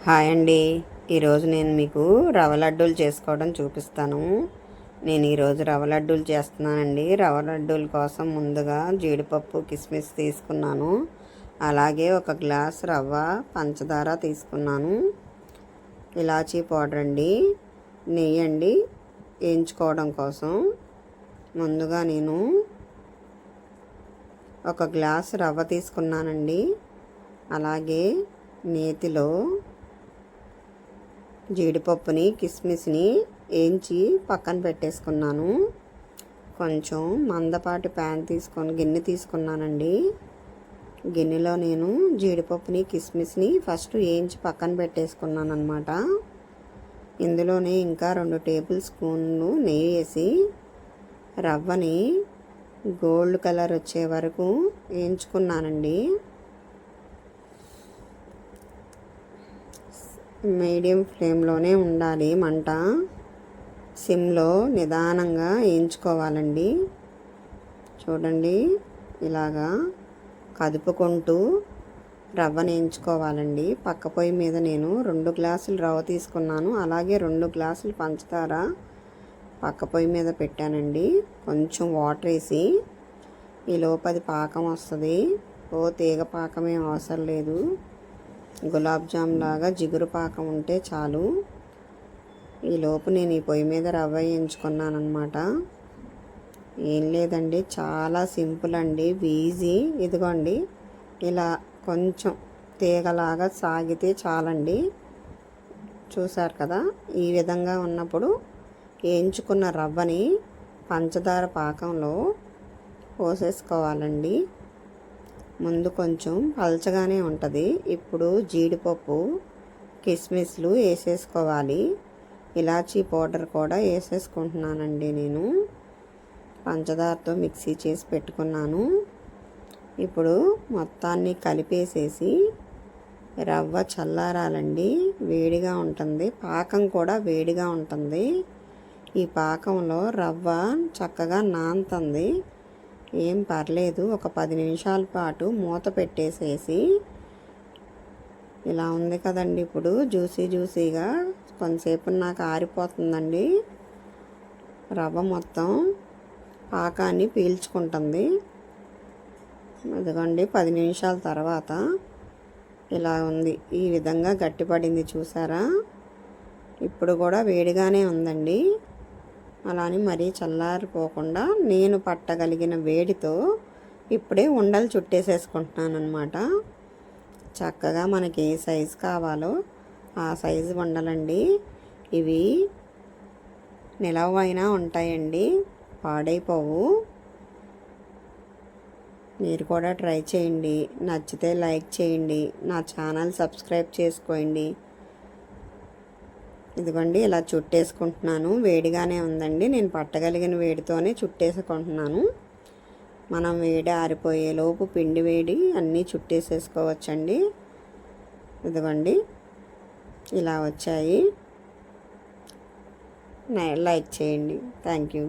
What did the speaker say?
Hi అండి. ఈరోజు నేను మీకు రవ్వ లడ్డూలు చేసుకోవడం చూపిస్తాను. నేను ఈరోజు రవ్వ లడ్డూలు చేస్తున్నానండి. రవ్వ లడ్డూల కోసం ముందుగా జీడిపప్పు కిస్మిస్ తీసుకున్నాను. అలాగే ఒక గ్లాస్ రవ్వ పంచదార తీసుకున్నాను. ఇలాచీ పౌడర్ అండి, నెయ్యి అండి వేయించుకోవడం కోసం. ముందుగా నేను ఒక గ్లాస్ రవ్వ తీసుకున్నానండి. అలాగే నేతిలో జీడిపప్పుని కిస్మిస్ని వేయించి పక్కన పెట్టేసుకున్నాను. కొంచెం మందపాటి గిన్నె తీసుకున్నానండి. గిన్నెలో నేను జీడిపప్పుని కిస్మిస్ని ఫస్ట్ వేయించి పక్కన పెట్టేసుకున్నాను అన్నమాట. ఇందులోనే ఇంకా 2 టేబుల్ స్పూన్లు నెయ్యి వేసి రవ్వని గోల్డ్ కలర్ వచ్చే వరకు వేయించుకున్నానండి. మీడియం ఫ్లేమ్లోనే ఉండాలి మంట. సిమ్లో నిదానంగా వేయించుకోవాలండి. చూడండి, ఇలాగా కదుపుకుంటూ రవ్వను వేయించుకోవాలండి. పక్క పొయ్యి మీద నేను 2 గ్లాసులు రవ్వ తీసుకున్నాను. అలాగే 2 గ్లాసులు పంచదార పక్క పొయ్యి మీద పెట్టానండి. కొంచెం వాటర్ వేసి ఈ లోపు అది పాకం వస్తుంది. తీగ పాకం ఏం అవసరం లేదు. గులాబ్ జామ్ లాగా జిగురు పాకం ఉంటే చాలు. ఈలోపు నేను ఈ పొయ్యి మీద రవ్వ వేయించుకున్నాను అన్నమాట. ఏం లేదండి, చాలా సింపుల్ అండి, ఈజీ. ఇదిగోండి, ఇలా కొంచెం తీగలాగా సాగితే చాలండి. చూసారు కదా, ఈ విధంగా ఉన్నప్పుడు వేయించుకున్న రవ్వని పంచదార పాకంలో పోసేసుకోవాలండి. ముందు కొంచెం పలచగానే ఉంటుంది. ఇప్పుడు జీడిపప్పు కిస్మిస్లు వేసేసుకోవాలి. ఇలాచీ పౌడర్ కూడా వేసేసుకుంటున్నానండి. నేను పంచదారతో మిక్సీ చేసి పెట్టుకున్నాను. ఇప్పుడు మొత్తాన్ని కలిపేసేసి రవ్వ చల్లారాలండి. వేడిగా ఉంటుంది, పాకం కూడా వేడిగా ఉంటుంది. ఈ పాకంలో రవ్వ చక్కగా నానుతుంది. ఏం పర్లేదు, ఒక 10 నిమిషాల పాటు మూత పెట్టేసేసి, ఇలా ఉంది కదండి, ఇప్పుడు జ్యూసీగా కొంతసేపు నాకు ఆరిపోతుందండి. రవ్వ మొత్తం పాకాన్ని పీల్చుకుంటుంది. అదిగోండి, 10 నిమిషాల తర్వాత ఇలా ఉంది. ఈ విధంగా గట్టిపడింది, చూసారా? ఇప్పుడు కూడా వేడిగానే ఉందండి. అలాని మరీ చల్లారిపోకుండా నేను పట్టగలిగిన వేడితో ఇప్పుడే ఉండలు చుట్టేసేసుకుంటున్నాను అన్నమాట. చక్కగా మనకి ఏ సైజు కావాలో ఆ సైజు ఉండాలండి. ఇవి నిలవైనా ఉంటాయండి, పాడైపోవు. మీరు కూడా ట్రై చేయండి. నచ్చితే లైక్ చేయండి. నా ఛానల్ సబ్స్క్రైబ్ చేసుకోండి. ఇదిగోండి, ఇలా చుట్టేసుకుంటున్నాను. వేడిగానే ఉందండి, నేను పట్టగలిగిన వేడితోనే చుట్టేసుకుంటున్నాను. మనం వేడి ఆరిపోయేలోపు పిండి వేడి అన్నీ చుట్టేసేసుకోవచ్చండి. ఇదిగోండి, ఇలా వచ్చాయి. లైక్ చేయండి. Thank you.